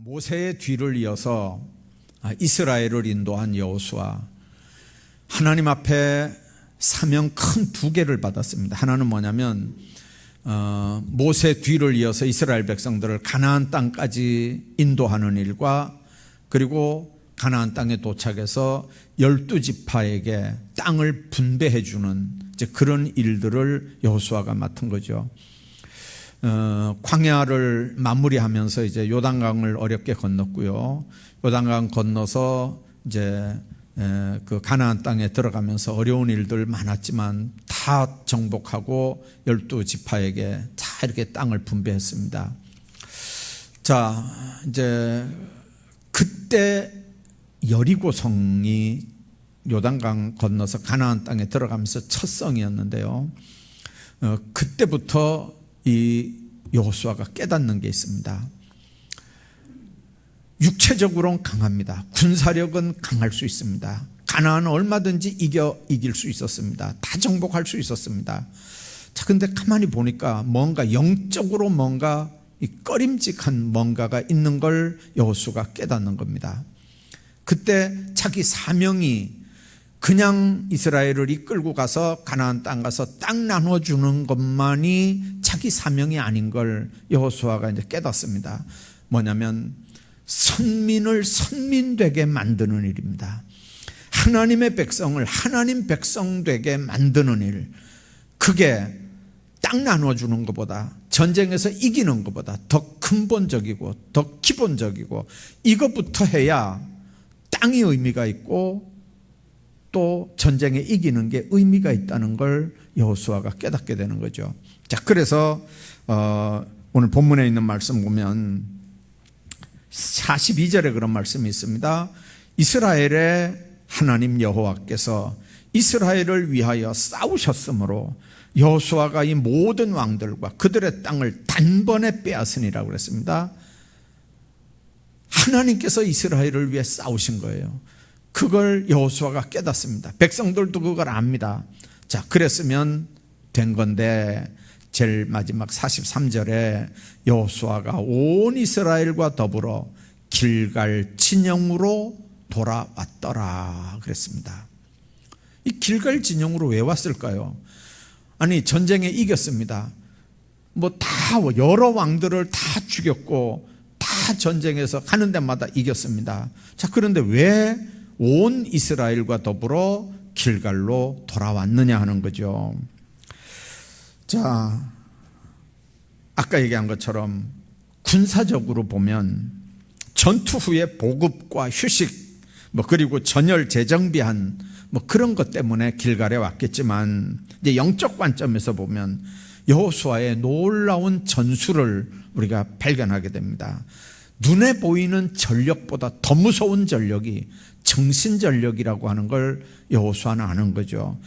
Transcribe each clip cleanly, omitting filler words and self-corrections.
모세의 뒤를 이어서 이스라엘을 인도한 여호수아, 하나님 앞에 사명 큰 두 개를 받았습니다. 하나는 뭐냐면 모세 뒤를 이어서 이스라엘 백성들을 가나안 땅까지 인도하는 일과, 그리고 가나안 땅에 도착해서 12지파에게 땅을 분배해 주는 그런 일들을 여호수아가 맡은 거죠. 광야를 마무리하면서 이제 요단강을 어렵게 건넜고요. 요단강 건너서 이제 그 가나안 땅에 들어가면서 어려운 일들 많았지만 다 정복하고 12지파에게 다 이렇게 땅을 분배했습니다. 자, 이제 그때 여리고성이 요단강 건너서 가나안 땅에 들어가면서 첫 성이었는데요. 그때부터 이 여호수아가 깨닫는 게 있습니다. 육체적으로는 강합니다. 군사력은 강할 수 있습니다. 가나안은 얼마든지 이길 수 있었습니다. 다 정복할 수 있었습니다. 자, 근데 가만히 보니까 뭔가 영적으로 뭔가 이 꺼림직한 뭔가가 있는 걸 여호수아가 깨닫는 겁니다. 그때 자기 사명이 그냥 이스라엘을 이끌고 가서 가나안 땅 가서 땅 나눠주는 것만이 자기 사명이 아닌 걸 여호수아가 이제 깨닫습니다. 뭐냐면 선민을 선민되게 만드는 일입니다. 하나님의 백성을 하나님 백성 되게 만드는 일, 그게 땅 나눠주는 것보다, 전쟁에서 이기는 것보다 더 근본적이고 더 기본적이고, 이것부터 해야 땅이 의미가 있고 또 전쟁에 이기는 게 의미가 있다는 걸 여호수아가 깨닫게 되는 거죠. 자, 그래서 오늘 본문에 있는 말씀 보면 42절에 그런 말씀이 있습니다. 이스라엘의 하나님 여호와께서 이스라엘을 위하여 싸우셨으므로 여호수아가 이 모든 왕들과 그들의 땅을 단번에 빼앗으니라고 그랬습니다. 하나님께서 이스라엘을 위해 싸우신 거예요. 그걸 여호수아가 깨닫습니다. 백성들도 그걸 압니다. 자, 그랬으면 된 건데 제일 마지막 43절에 여호수아가 온 이스라엘과 더불어 길갈 진영으로 돌아왔더라 그랬습니다. 이 길갈 진영으로 왜 왔을까요? 아니, 전쟁에 이겼습니다. 뭐 다 여러 왕들을 다 죽였고 다 전쟁에서 가는 데마다 이겼습니다. 자, 그런데 왜 온 이스라엘과 더불어 길갈로 돌아왔느냐 하는 거죠. 자, 아까 얘기한 것처럼 군사적으로 보면 전투 후에 보급과 휴식, 그리고 전열 재정비한 그런 것 때문에 길갈에 왔겠지만, 이제 영적 관점에서 보면 여호수아의 놀라운 전술을 우리가 발견하게 됩니다. 눈에 보이는 전력보다 더 무서운 전력이 정신전력이라고 하는 걸 여호수아는 아는 거죠.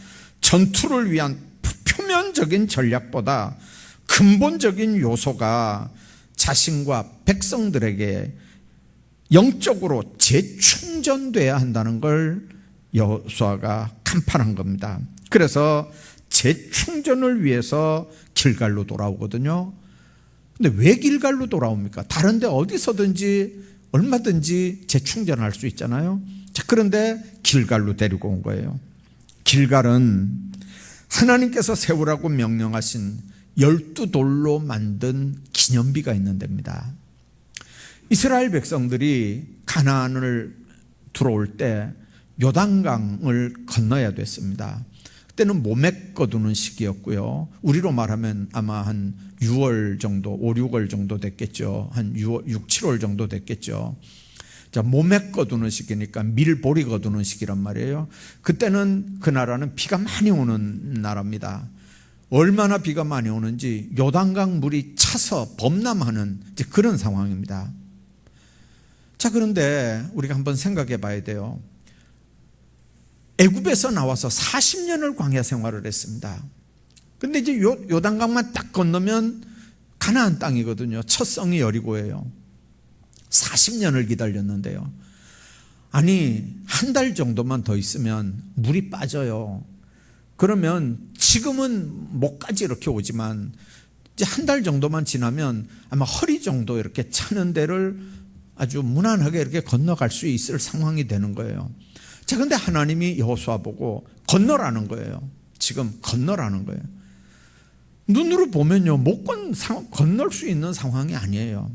전투를 위한 표면적인 전략보다 근본적인 요소가 자신과 백성들에게 영적으로 재충전돼야 한다는 걸 여호수아가 간파한 겁니다. 그래서 재충전을 위해서 길갈로 돌아오거든요. 근데 왜 길갈로 돌아옵니까? 다른 데 어디서든지 얼마든지 재충전할 수 있잖아요. 자, 그런데 길갈로 데리고 온 거예요. 길갈은 하나님께서 세우라고 명령하신 12돌로 만든 기념비가 있는 데입니다. 이스라엘 백성들이 가나안을 들어올 때 요단강을 건너야 됐습니다. 그때는 모맥 거두는 시기였고요. 우리로 말하면 아마 한 6월 정도, 5, 6월 정도 됐겠죠. 한 6, 7월 정도 됐겠죠. 자, 모맥 거두는 시기니까 밀보리 거두는 시기란 말이에요. 그때는 그 나라는 비가 많이 오는 나라입니다. 얼마나 비가 많이 오는지 요단강 물이 차서 범람하는 그런 상황입니다. 자, 그런데 우리가 한번 생각해 봐야 돼요. 애굽에서 나와서 40년을 광야 생활을 했습니다. 근데 이제 요단강만 딱 건너면 가나안 땅이거든요. 첫 성이 여리고예요. 40년을 기다렸는데요. 아니, 한 달 정도만 더 있으면 물이 빠져요. 그러면 지금은 목까지 이렇게 오지만 이제 한 달 정도만 지나면 아마 허리 정도 이렇게 차는 데를 아주 무난하게 이렇게 건너갈 수 있을 상황이 되는 거예요. 자, 근데 하나님이 여호수아 보고 건너라는 거예요. 지금 건너라는 거예요. 눈으로 보면요, 못 건널 수 있는 상황이 아니에요.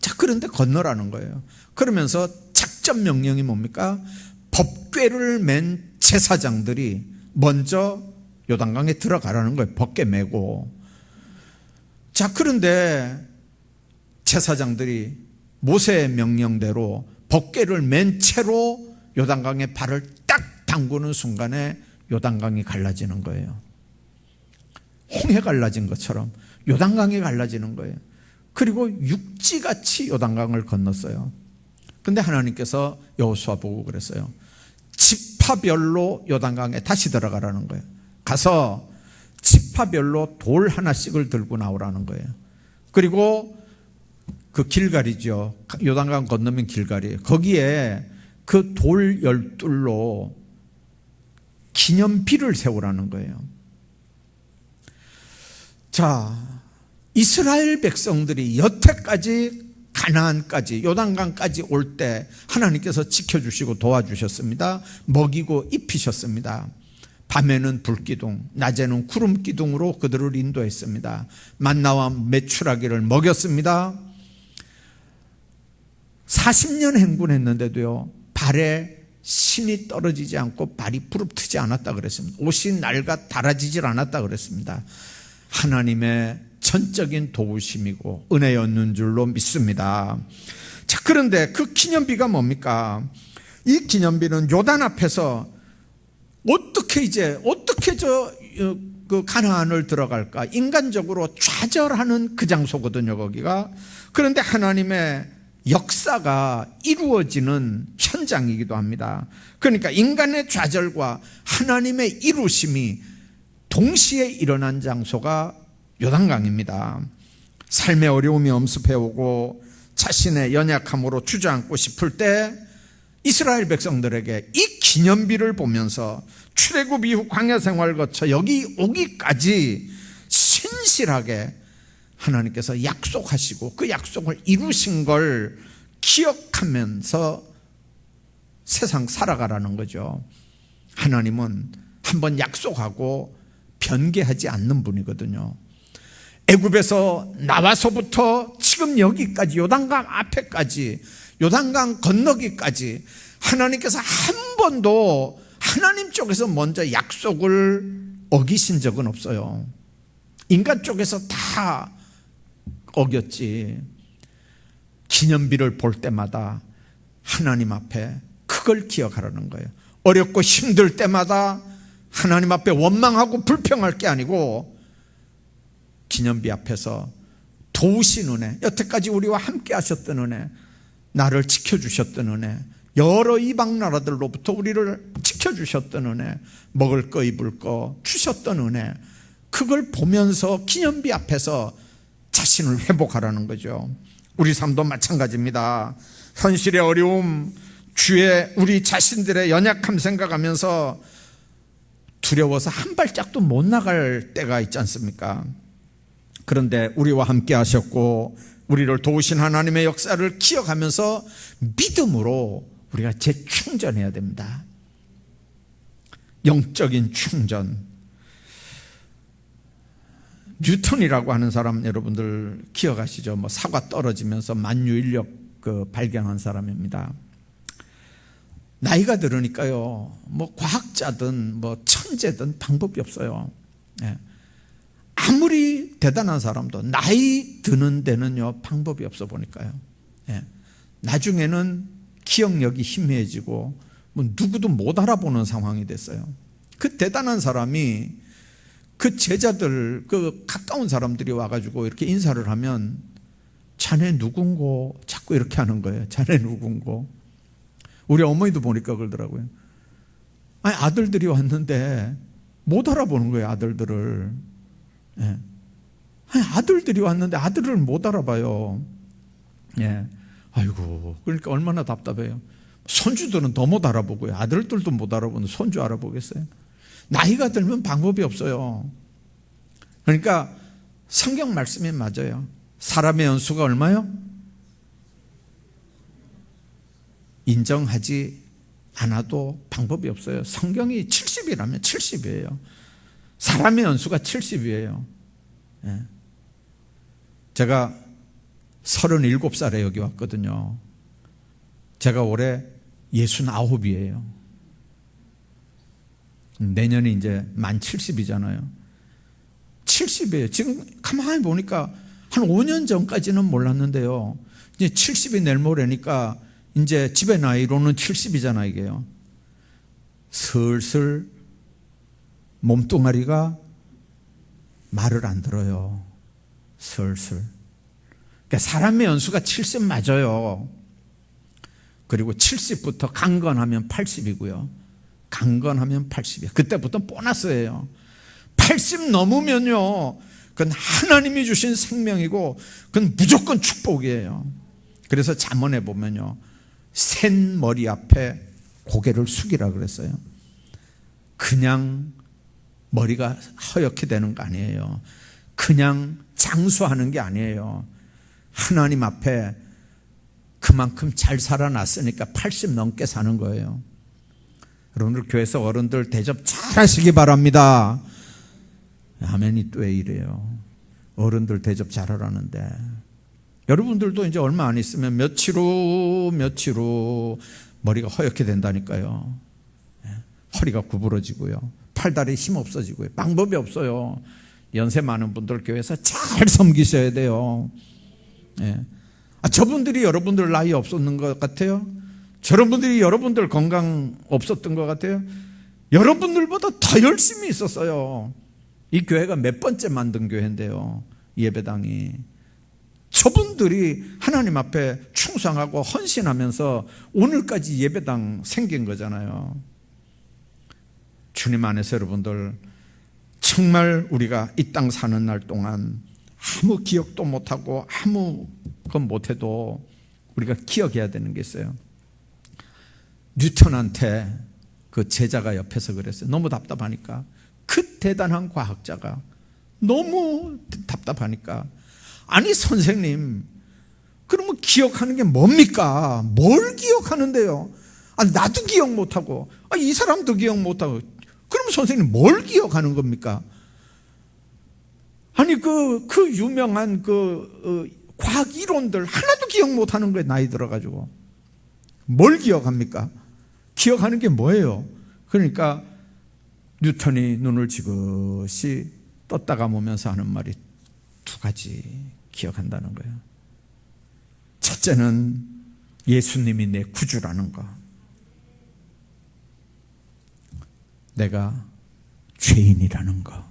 자, 그런데 건너라는 거예요. 그러면서 작전 명령이 뭡니까? 법궤를 맨 제사장들이 먼저 요단강에 들어가라는 거예요. 법궤 메고. 자, 그런데 제사장들이 모세의 명령대로 법궤를 맨 채로 요단강에 발을 딱 담그는 순간에 요단강이 갈라지는 거예요. 홍해 갈라진 것처럼 요단강이 갈라지는 거예요. 그리고 육지같이 요단강을 건넜어요. 근데 하나님께서 여호수아 보고 그랬어요. 지파별로 요단강에 다시 들어가라는 거예요. 가서 지파별로 돌 하나씩을 들고 나오라는 거예요. 그리고 그 길갈이죠. 요단강 건너면 길갈이에요. 거기에 그 돌 12돌로 기념비를 세우라는 거예요. 자, 이스라엘 백성들이 여태까지 가나안까지 요단강까지 올 때 하나님께서 지켜주시고 도와주셨습니다. 먹이고 입히셨습니다. 밤에는 불기둥, 낮에는 구름기둥으로 그들을 인도했습니다. 만나와 메추라기를 먹였습니다. 40년 행군했는데도요, 발에 신이 떨어지지 않고 발이 부릅트지 않았다 그랬습니다. 옷이 낡아 닳아지질 않았다 그랬습니다. 하나님의 전적인 도우심이고 은혜였는 줄로 믿습니다. 자, 그런데 그 기념비가 뭡니까? 이 기념비는 요단 앞에서 어떻게 그 가나안을 들어갈까? 인간적으로 좌절하는 그 장소거든요, 거기가. 그런데 하나님의 역사가 이루어지는 현장이기도 합니다. 그러니까 인간의 좌절과 하나님의 이루심이 동시에 일어난 장소가 요단강입니다. 삶의 어려움이 엄습해오고 자신의 연약함으로 주저앉고 싶을 때 이스라엘 백성들에게 이 기념비를 보면서 출애굽 이후 광야 생활을 거쳐 여기 오기까지 신실하게 하나님께서 약속하시고 그 약속을 이루신 걸 기억하면서 세상 살아가라는 거죠. 하나님은 한번 약속하고 변개하지 않는 분이거든요. 애굽에서 나와서부터 지금 여기까지 요단강 앞에까지 요단강 건너기까지 하나님께서 한 번도 하나님 쪽에서 먼저 약속을 어기신 적은 없어요. 인간 쪽에서 다 어겼지. 기념비를 볼 때마다 하나님 앞에 그걸 기억하라는 거예요. 어렵고 힘들 때마다 하나님 앞에 원망하고 불평할 게 아니고 기념비 앞에서 도우신 은혜, 여태까지 우리와 함께 하셨던 은혜, 나를 지켜주셨던 은혜, 여러 이방 나라들로부터 우리를 지켜주셨던 은혜, 먹을 거 입을 거 주셨던 은혜, 그걸 보면서 기념비 앞에서 자신을 회복하라는 거죠. 우리 삶도 마찬가지입니다. 현실의 어려움, 주의 우리 자신들의 연약함 생각하면서 두려워서 한 발짝도 못 나갈 때가 있지 않습니까? 그런데 우리와 함께 하셨고 우리를 도우신 하나님의 역사를 기억하면서 믿음으로 우리가 재충전해야 됩니다. 영적인 충전. 뉴턴이라고 하는 사람 여러분들 기억하시죠? 뭐 사과 떨어지면서 만유인력 발견한 사람입니다. 나이가 들으니까요, 뭐 과학자든 뭐 천재든 방법이 없어요. 예. 아무리 대단한 사람도 나이 드는 데는요 방법이 없어 보니까요. 예. 나중에는 기억력이 희미해지고 뭐 누구도 못 알아보는 상황이 됐어요. 그 대단한 사람이 그 제자들, 그 가까운 사람들이 와가지고 이렇게 인사를 하면 자네 누군고 자꾸 이렇게 하는 거예요. 자네 누군고. 우리 어머니도 보니까 그러더라고요. 아니, 아들들이 왔는데 못 알아보는 거예요, 아들들을. 예. 아니, 아들들이 왔는데 아들을 못 알아봐요. 예. 아이고, 그러니까 얼마나 답답해요. 손주들은 더 못 알아보고요. 아들들도 못 알아보는데 손주 알아보겠어요? 나이가 들면 방법이 없어요. 그러니까 성경 말씀이 맞아요. 사람의 연수가 얼마요? 인정하지 않아도 방법이 없어요. 성경이 70이라면 70이에요. 사람의 연수가 70이에요. 예. 제가 37살에 여기 왔거든요. 제가 올해 69이에요. 내년이 이제 만 70이잖아요. 70이에요. 지금 가만히 보니까 한 5년 전까지는 몰랐는데요. 이제 70이 내일 모레니까 이제 집의 나이로는 70이잖아, 이게요. 슬슬 몸뚱아리가 말을 안 들어요. 슬슬. 그러니까 사람의 연수가 70 맞아요. 그리고 70부터 강건하면 80이고요. 강건하면 80이에요. 그때부터 보너스예요. 80 넘으면요, 그건 하나님이 주신 생명이고 그건 무조건 축복이에요. 그래서 잠언에 보면요, 센 머리 앞에 고개를 숙이라 그랬어요. 그냥 머리가 허옇게 되는 거 아니에요. 그냥 장수하는 게 아니에요. 하나님 앞에 그만큼 잘 살아났으니까 80 넘게 사는 거예요. 여러분들 교회에서 어른들 대접 잘 하시기 바랍니다. 아멘이 또 왜 이래요. 어른들 대접 잘 하라는데 여러분들도 이제 얼마 안 있으면 며칠 후 머리가 허옇게 된다니까요. 허리가 구부러지고요, 팔다리 힘 없어지고요. 방법이 없어요. 연세 많은 분들 교회에서 잘 섬기셔야 돼요. 저분들이 여러분들 나이 없었는 것 같아요? 저분들이 여러분들 건강 없었던 것 같아요? 여러분들보다 더 열심히 있었어요. 이 교회가 몇 번째 만든 교회인데요, 예배당이. 저분들이 하나님 앞에 충성하고 헌신하면서 오늘까지 예배당 생긴 거잖아요. 주님 안에서 여러분들 정말 우리가 이 땅 사는 날 동안 아무 기억도 못하고 아무 것 못해도 우리가 기억해야 되는 게 있어요. 뉴턴한테 그 제자가 옆에서 그랬어요. 너무 답답하니까. 그 대단한 과학자가 너무 답답하니까, 아니 선생님, 그러면 기억하는 게 뭡니까? 뭘 기억하는데요? 나도 기억 못하고 이 사람도 기억 못하고, 그럼 선생님 뭘 기억하는 겁니까? 아니 그 유명한 과학 이론들 하나도 기억 못하는 거예요. 나이 들어가지고 뭘 기억합니까? 기억하는 게 뭐예요? 그러니까 뉴턴이 눈을 지그시 떴다 감으면서 하는 말이 두 가지 기억한다는 거예요. 첫째는 예수님이 내 구주라는 거. 내가 죄인이라는 거.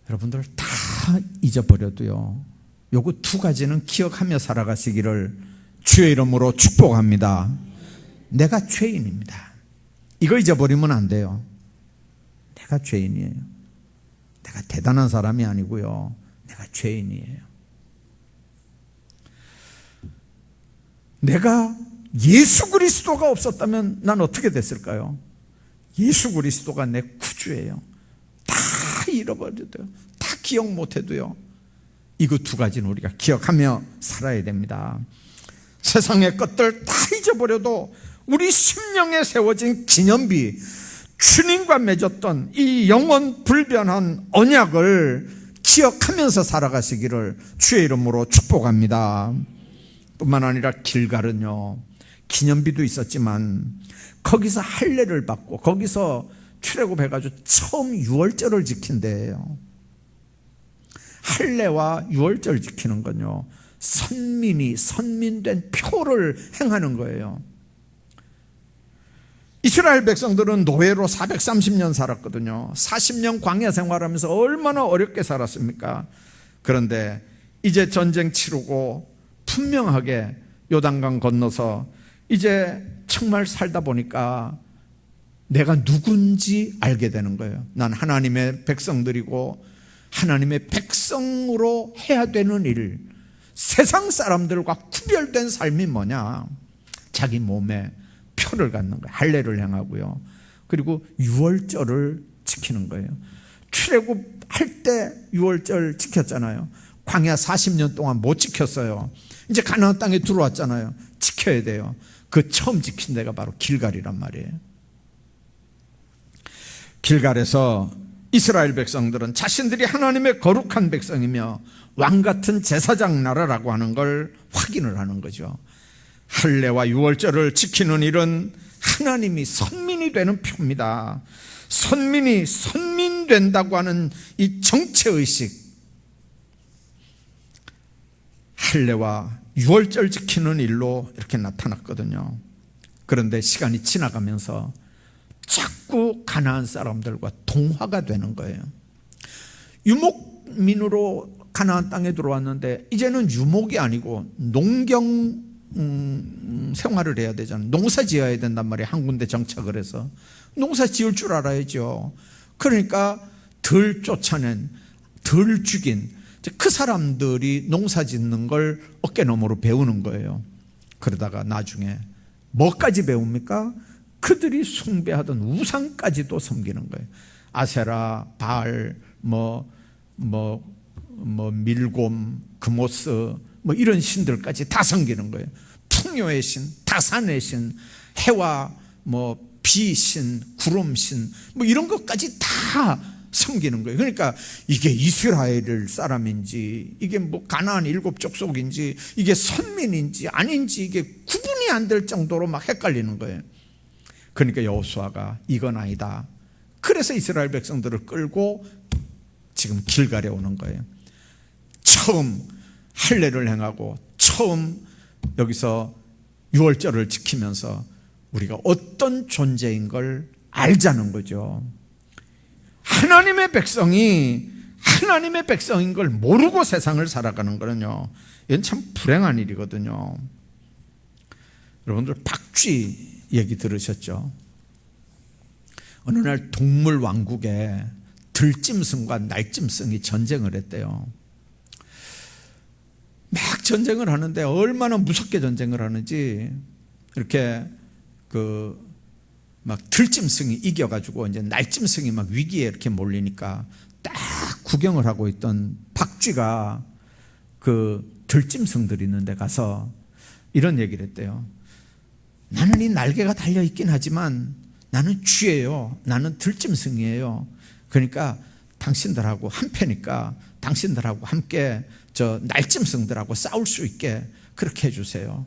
여러분들 다 잊어버려도요, 요거 두 가지는 기억하며 살아가시기를 주의 이름으로 축복합니다. 내가 죄인입니다. 이거 잊어버리면 안 돼요. 내가 죄인이에요. 내가 대단한 사람이 아니고요, 내가 죄인이에요. 내가 예수 그리스도가 없었다면 난 어떻게 됐을까요? 예수 그리스도가 내 구주예요. 다 잃어버려도요, 다 기억 못해도요, 이거 두 가지는 우리가 기억하며 살아야 됩니다. 세상의 것들 다 잊어버려도 우리 심령에 세워진 기념비, 주님과 맺었던 이 영원 불변한 언약을 기억하면서 살아가시기를 주의 이름으로 축복합니다. 뿐만 아니라 길갈은요, 기념비도 있었지만 거기서 할례를 받고 거기서 출애굽해가지고 처음 유월절을 지킨 데예요. 할례와 유월절 지키는 건요, 선민된 표를 행하는 거예요. 이스라엘 백성들은 노예로 430년 살았거든요. 40년 광야 생활하면서 얼마나 어렵게 살았습니까? 그런데 이제 전쟁 치르고 분명하게 요단강 건너서 이제 정말 살다 보니까 내가 누군지 알게 되는 거예요. 난 하나님의 백성들이고 하나님의 백성으로 해야 되는 일, 세상 사람들과 구별된 삶이 뭐냐? 자기 몸에 표를 갖는 거예요. 할례를 행하고요, 그리고 유월절을 지키는 거예요. 출애굽할 때 유월절 지켰잖아요. 광야 40년 동안 못 지켰어요. 이제 가나안 땅에 들어왔잖아요. 지켜야 돼요. 그 처음 지킨 데가 바로 길갈이란 말이에요. 길갈에서 이스라엘 백성들은 자신들이 하나님의 거룩한 백성이며 왕같은 제사장 나라라고 하는 걸 확인을 하는 거죠. 할례와 유월절을 지키는 일은 하나님이 선민이 되는 표입니다. 선민이 선민된다고 하는 이 정체의식, 할례와 유월절 지키는 일로 이렇게 나타났거든요. 그런데 시간이 지나가면서 자꾸 가나안 사람들과 동화가 되는 거예요. 유목민으로 가나안 땅에 들어왔는데 이제는 유목이 아니고 농경 생활을 해야 되잖아요. 농사 지어야 된단 말이에요. 한 군데 정착을 해서 농사 지을 줄 알아야죠. 그러니까 덜 쫓아낸, 덜 죽인 그 사람들이 농사 짓는 걸 어깨너머로 배우는 거예요. 그러다가 나중에 뭐까지 배웁니까? 그들이 숭배하던 우상까지도 섬기는 거예요. 아세라, 바알, 밀곰, 그모스, 이런 신들까지 다 섬기는 거예요. 풍요의 신, 다산의 신, 해와 비신, 구름신, 이런 것까지 다 섬기는 거예요. 그러니까 이게 이스라엘 사람인지, 이게 가나안 7족속인지, 이게 선민인지 아닌지 이게 구분이 안 될 정도로 막 헷갈리는 거예요. 그러니까 여호수아가 이건 아니다. 그래서 이스라엘 백성들을 끌고 지금 길갈에 오는 거예요. 처음 할례를 행하고 처음 여기서 유월절을 지키면서 우리가 어떤 존재인 걸 알자는 거죠. 하나님의 백성이 하나님의 백성인 걸 모르고 세상을 살아가는 거는요, 이건 참 불행한 일이거든요. 여러분들 박쥐 얘기 들으셨죠? 어느 날 동물 왕국에 들짐승과 날짐승이 전쟁을 했대요. 막 전쟁을 하는데 얼마나 무섭게 전쟁을 하는지, 이렇게 막 들짐승이 이겨가지고 이제 날짐승이 막 위기에 이렇게 몰리니까 딱 구경을 하고 있던 박쥐가 그 들짐승들이 있는 데 가서 이런 얘기를 했대요. 나는 이 날개가 달려있긴 하지만 나는 쥐예요. 나는 들짐승이에요. 그러니까 당신들하고 한패니까 당신들하고 함께 저 날짐승들하고 싸울 수 있게 그렇게 해주세요.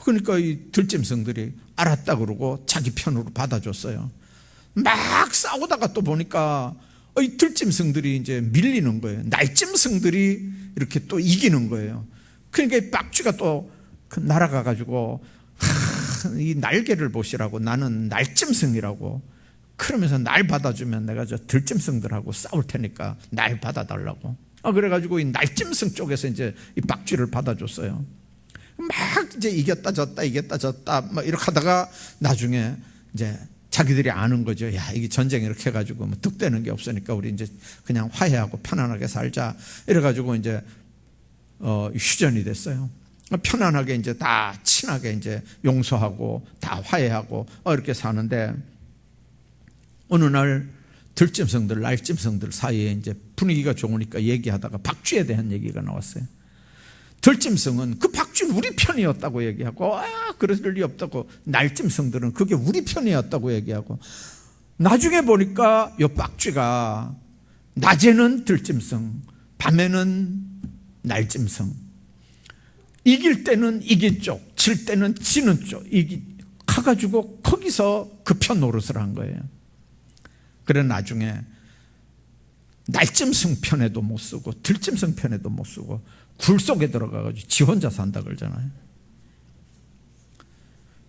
그러니까 이 들짐승들이 알았다 그러고 자기 편으로 받아줬어요. 막 싸우다가 또 보니까 이 들짐승들이 이제 밀리는 거예요. 날짐승들이 이렇게 또 이기는 거예요. 그러니까 이 박쥐가 또 날아가가지고 이 날개를 보시라고, 나는 날짐승이라고, 그러면서 날 받아주면 내가 저 들짐승들하고 싸울 테니까 날 받아달라고. 그래가지고 이 날짐승 쪽에서 이제 이 박쥐를 받아줬어요. 막 이제 이겼다 졌다 막 이렇게 하다가 나중에 이제 자기들이 아는 거죠. 야, 이게 전쟁 이렇게 해가지고 득되는 게 없으니까 우리 이제 그냥 화해하고 편안하게 살자. 이래가지고 이제 휴전이 됐어요. 편안하게 이제 다 친하게 이제 용서하고 다 화해하고 이렇게 사는데, 어느 날 들짐승들, 날짐승들 사이에 이제 분위기가 좋으니까 얘기하다가 박쥐에 대한 얘기가 나왔어요. 들짐승은 그 박쥐는 우리 편이었다고 얘기하고, 그럴 리 없다고, 날짐승들은 그게 우리 편이었다고 얘기하고, 나중에 보니까 이 박쥐가 낮에는 들짐승, 밤에는 날짐승, 이길 때는 이긴 쪽, 질 때는 지는 쪽, 가가지고 거기서 그 편 노릇을 한 거예요. 그래 나중에 날짐승 편에도 못 쓰고 들짐승 편에도 못 쓰고 굴 속에 들어가가지고 지 혼자 산다 그러잖아요.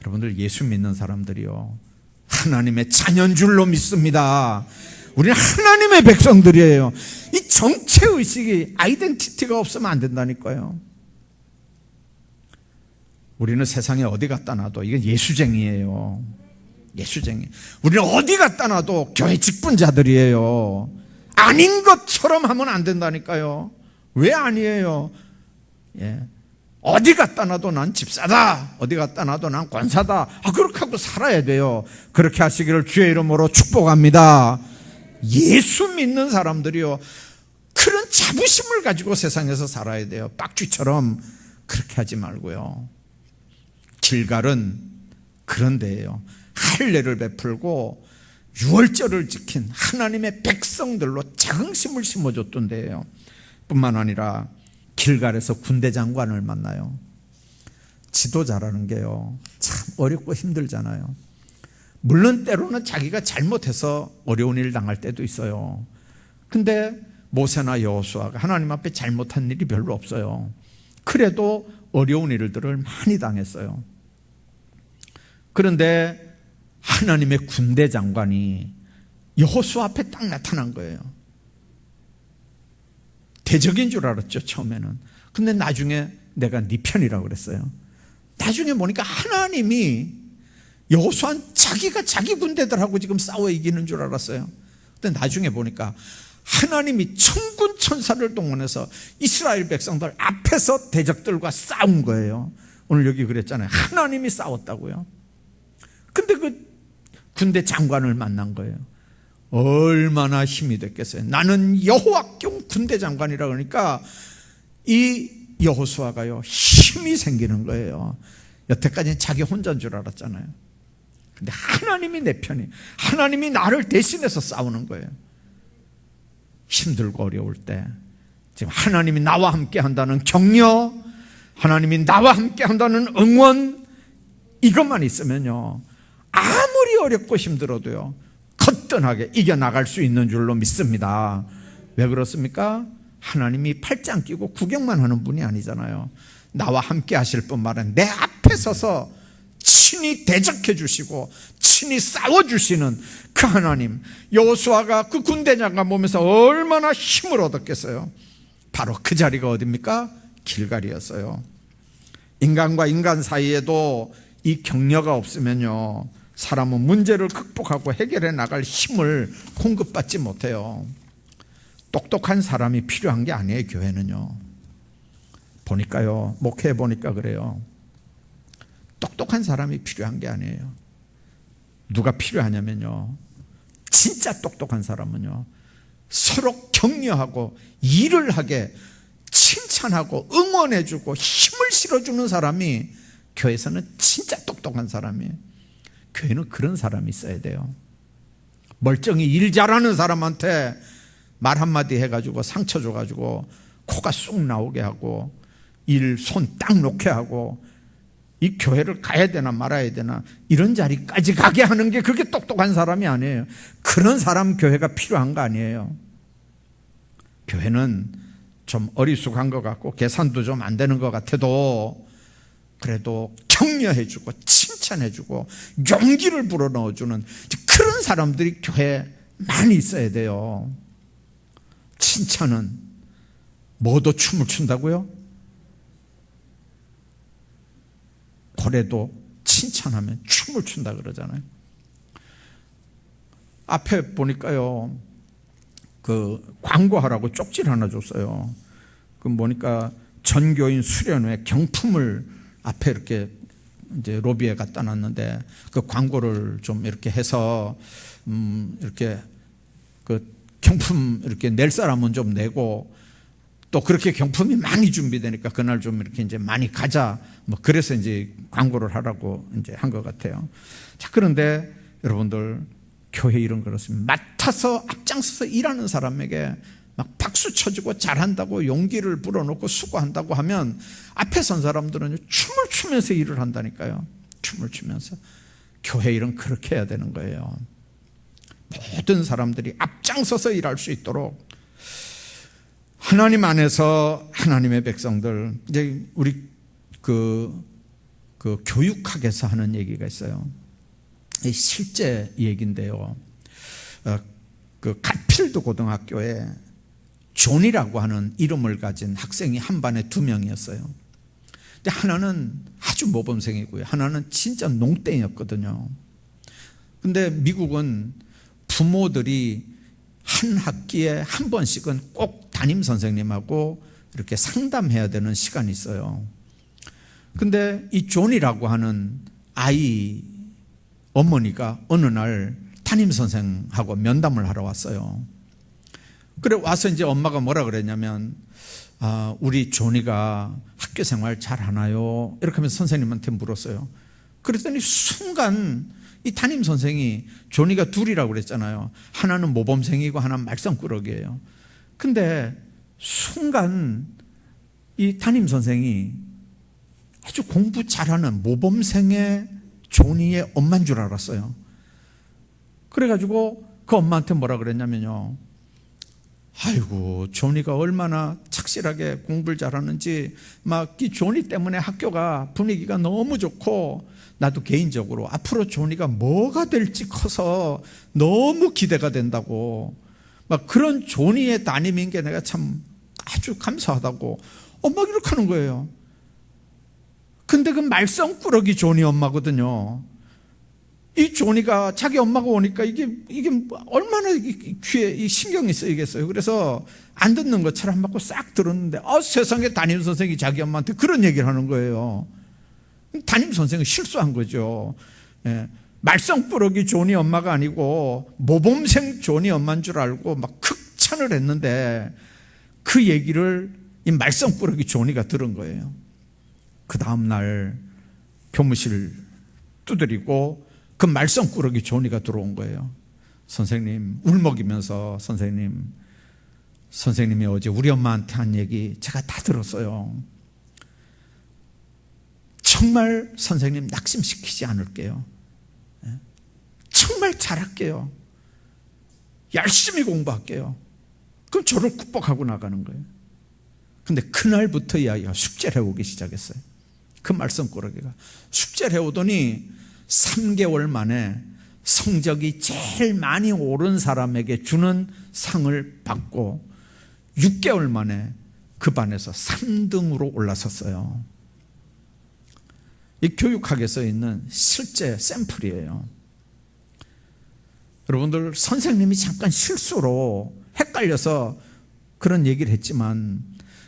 여러분들, 예수 믿는 사람들이요, 하나님의 자녀인 줄로 믿습니다. 우리는 하나님의 백성들이에요. 이 정체의식이, 아이덴티티가 없으면 안 된다니까요. 우리는 세상에 어디 갖다 놔도 이건 예수쟁이에요. 예수쟁이. 우리는 어디 갖다 놔도 교회 직분자들이에요. 아닌 것처럼 하면 안 된다니까요. 왜 아니에요? 어디 갖다 놔도 난 집사다, 어디 갖다 놔도 난 권사다, 그렇게 하고 살아야 돼요. 그렇게 하시기를 주의 이름으로 축복합니다. 예수 믿는 사람들이요, 그런 그런 자부심을 가지고 세상에서 살아야 돼요. 빡쥐처럼 그렇게 하지 말고요. 길갈은 그런 데예요. 할례를 베풀고 유월절을 지킨 하나님의 백성들로 자긍심을 심어줬던 데예요. 뿐만 아니라 길갈에서 군대 장관을 만나요. 지도자라는 게요, 참 어렵고 힘들잖아요. 물론 때로는 자기가 잘못해서 어려운 일 당할 때도 있어요. 근데 모세나 여호수아가 하나님 앞에 잘못한 일이 별로 없어요. 그래도 어려운 일들을 많이 당했어요. 그런데 하나님의 군대 장관이 여호수아 앞에 딱 나타난 거예요. 대적인 줄 알았죠, 처음에는. 근데 나중에 내가 네 편이라고 그랬어요. 나중에 보니까 하나님이 여호수아는 자기가 자기 군대들하고 지금 싸워 이기는 줄 알았어요. 근데 나중에 보니까 하나님이 천군 천사를 동원해서 이스라엘 백성들 앞에서 대적들과 싸운 거예요. 오늘 여기 그랬잖아요. 하나님이 싸웠다고요. 근데 그 군대 장관을 만난 거예요. 얼마나 힘이 됐겠어요. 나는 여호와경 군대 장관이라 그러니까 이 여호수아가요, 힘이 생기는 거예요. 여태까지는 자기 혼자인 줄 알았잖아요. 근데 하나님이 내 편이, 하나님이 나를 대신해서 싸우는 거예요. 힘들고 어려울 때 지금 하나님이 나와 함께 한다는 격려, 하나님이 나와 함께 한다는 응원, 이것만 있으면요, 아무리 어렵고 힘들어도요 거뜬하게 이겨나갈 수 있는 줄로 믿습니다. 왜 그렇습니까? 하나님이 팔짱 끼고 구경만 하는 분이 아니잖아요. 나와 함께 하실 뿐만 아니라 내 앞에 서서 친히 대적해 주시고 친히 싸워주시는 그 하나님. 여호수아가 그 군대 장관 보면서 얼마나 힘을 얻었겠어요. 바로 그 자리가 어디입니까? 길갈이었어요. 인간과 인간 사이에도 이 격려가 없으면요, 사람은 문제를 극복하고 해결해 나갈 힘을 공급받지 못해요. 똑똑한 사람이 필요한 게 아니에요. 교회는요, 보니까요, 목회해 보니까 그래요. 똑똑한 사람이 필요한 게 아니에요. 누가 필요하냐면요, 진짜 똑똑한 사람은요, 서로 격려하고 일을 하게 칭찬하고 응원해주고 힘을 실어주는 사람이 교회에서는 진짜 똑똑한 사람이에요. 교회는 그런 사람이 있어야 돼요. 멀쩡히 일 잘하는 사람한테 말 한마디 해가지고 상처 줘가지고 코가 쑥 나오게 하고 일 손 딱 놓게 하고 이 교회를 가야 되나 말아야 되나 이런 자리까지 가게 하는 게 그게 똑똑한 사람이 아니에요. 그런 사람 교회가 필요한 거 아니에요. 교회는 좀 어리숙한 것 같고 계산도 좀 안 되는 것 같아도 그래도 격려해주고 칭찬해주고 용기를 불어넣어주는 그런 사람들이 교회에 많이 있어야 돼요. 칭찬은 뭐도 춤을 춘다고요? 고래도 칭찬하면 춤을 춘다 그러잖아요. 앞에 보니까요, 그 광고하라고 쪽지를 하나 줬어요. 그 보니까 전교인 수련 후에 경품을 앞에 이렇게 이제 로비에 갖다 놨는데 그 광고를 좀 이렇게 해서 이렇게 그 경품 이렇게 낼 사람은 좀 내고 또 그렇게 경품이 많이 준비되니까 그날 좀 이렇게 이제 많이 가자, 뭐 그래서 이제 광고를 하라고 이제 한 것 같아요. 자, 그런데 여러분들, 교회 일은 그렇습니다. 맡아서 앞장서서 일하는 사람에게 막 박수 쳐주고 잘한다고 용기를 불어넣고 수고한다고 하면 앞에 선 사람들은 춤을 추면서 일을 한다니까요. 춤을 추면서. 교회 일은 그렇게 해야 되는 거예요. 모든 사람들이 앞장서서 일할 수 있도록 하나님 안에서 하나님의 백성들, 이제 우리 그 교육학에서 하는 얘기가 있어요. 실제 얘기인데요. 그 갓필드 고등학교에 존이라고 하는 이름을 가진 학생이 한 반에 2명이었어요. 근데 하나는 아주 모범생이고요, 하나는 진짜 농땡이였거든요. 근데 미국은 부모들이 한 학기에 한 번씩은 꼭 담임 선생님하고 이렇게 상담해야 되는 시간이 있어요. 근데 이 존이라고 하는 아이 어머니가 어느 날 담임 선생하고 면담을 하러 왔어요. 그래 와서 이제 엄마가 뭐라 그랬냐면 우리 조니가 학교 생활 잘 하나요? 이렇게 하면서 선생님한테 물었어요. 그랬더니 순간 이 담임 선생이 조니가 둘이라고 그랬잖아요. 하나는 모범생이고 하나는 말썽꾸러기예요. 근데 순간 이 담임 선생이 아주 공부 잘하는 모범생의 조니의 엄마인 줄 알았어요. 그래가지고 그 엄마한테 뭐라 그랬냐면요, 아이고 조니가 얼마나 착실하게 공부를 잘하는지 막 이 조니 때문에 학교가 분위기가 너무 좋고 나도 개인적으로 앞으로 조니가 뭐가 될지 커서 너무 기대가 된다고, 막 그런 조니의 담임인 게 내가 참 아주 감사하다고 엄마가 이렇게 하는 거예요. 근데 그 말썽꾸러기 조니 엄마거든요. 이 조니가 자기 엄마가 오니까 이게 얼마나 귀에 신경이 쓰이겠어요. 그래서 안 듣는 것처럼 맞고 싹 들었는데 세상에 담임 선생이 자기 엄마한테 그런 얘기를 하는 거예요. 담임 선생은 실수한 거죠. 말썽꾸러기 조니 엄마가 아니고 모범생 조니 엄마인 줄 알고 막 극찬을 했는데 그 얘기를 이 말썽꾸러기 조니가 들은 거예요. 그 다음날 교무실 두드리고 그 말썽꾸러기 조니가 들어온 거예요. 선생님, 울먹이면서 선생님이 어제 우리 엄마한테 한 얘기 제가 다 들었어요. 정말 선생님 낙심시키지 않을게요. 정말 잘할게요. 열심히 공부할게요. 그럼 저를 극복하고 나가는 거예요. 근데 그날부터 이 아이가 숙제를 해오기 시작했어요. 그 말썽꾸러기가 숙제를 해오더니 3개월 만에 성적이 제일 많이 오른 사람에게 주는 상을 받고 6개월 만에 그 반에서 3등으로 올라섰어요. 이 교육학에서 있는 실제 샘플이에요. 여러분들, 선생님이 잠깐 실수로 헷갈려서 그런 얘기를 했지만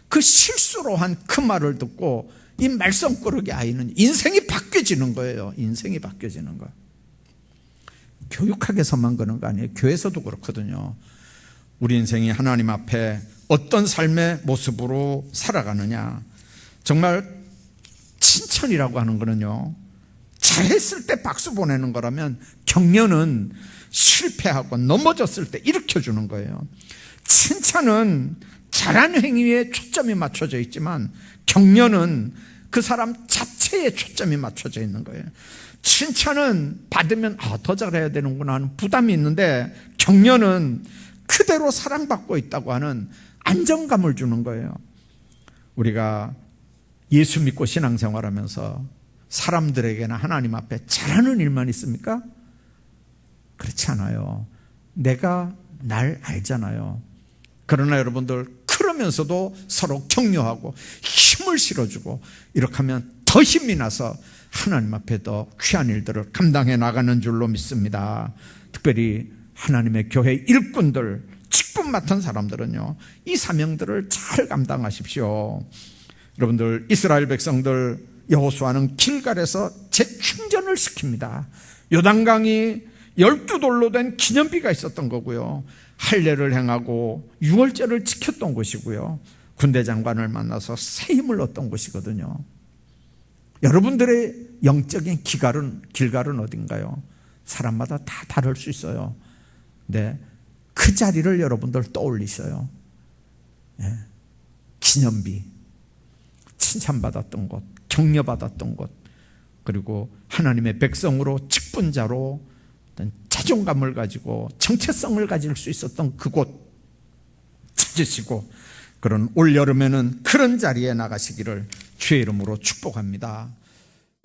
그 실수로 한 그 말을 듣고 이 말썽꾸러기 아이는 인생이 바뀌어지는 거예요. 인생이 바뀌어지는 거. 교육학에서만 그런 거 아니에요. 교회에서도 그렇거든요. 우리 인생이 하나님 앞에 어떤 삶의 모습으로 살아가느냐. 정말 칭찬이라고 하는 거는요, 잘했을 때 박수 보내는 거라면 격려는 실패하고 넘어졌을 때 일으켜주는 거예요. 칭찬은 잘한 행위에 초점이 맞춰져 있지만 격려는 그 사람 자체에 초점이 맞춰져 있는 거예요. 칭찬은 받으면 더 잘해야 되는구나 하는 부담이 있는데 격려는 그대로 사랑받고 있다고 하는 안정감을 주는 거예요. 우리가 예수 믿고 신앙생활하면서 사람들에게나 하나님 앞에 잘하는 일만 있습니까? 그렇지 않아요. 내가 날 알잖아요. 그러나 여러분들, 그러면서도 서로 격려하고 힘을 실어주고 이렇게 하면 더 힘이 나서 하나님 앞에 더 귀한 일들을 감당해 나가는 줄로 믿습니다. 특별히 하나님의 교회 일꾼들, 직분 맡은 사람들은요, 이 사명들을 잘 감당하십시오. 여러분들, 이스라엘 백성들 여호수아는 길갈에서 재충전을 시킵니다. 요단강이 12돌로 된 기념비가 있었던 거고요, 할례를 행하고 유월절을 지켰던 곳이고요, 군대 장관을 만나서 새 힘을 얻던 곳이거든요. 여러분들의 영적인 길갈은 어딘가요? 사람마다 다 다를 수 있어요. 네, 그 자리를 여러분들 떠올리셔요. 네. 기념비, 칭찬받았던 곳, 격려받았던 곳, 그리고 하나님의 백성으로 직분자로 어떤 자존감을 가지고 정체성을 가질 수 있었던 그곳 찾으시고, 그런 올여름에는 그런 자리에 나가시기를 주의 이름으로 축복합니다.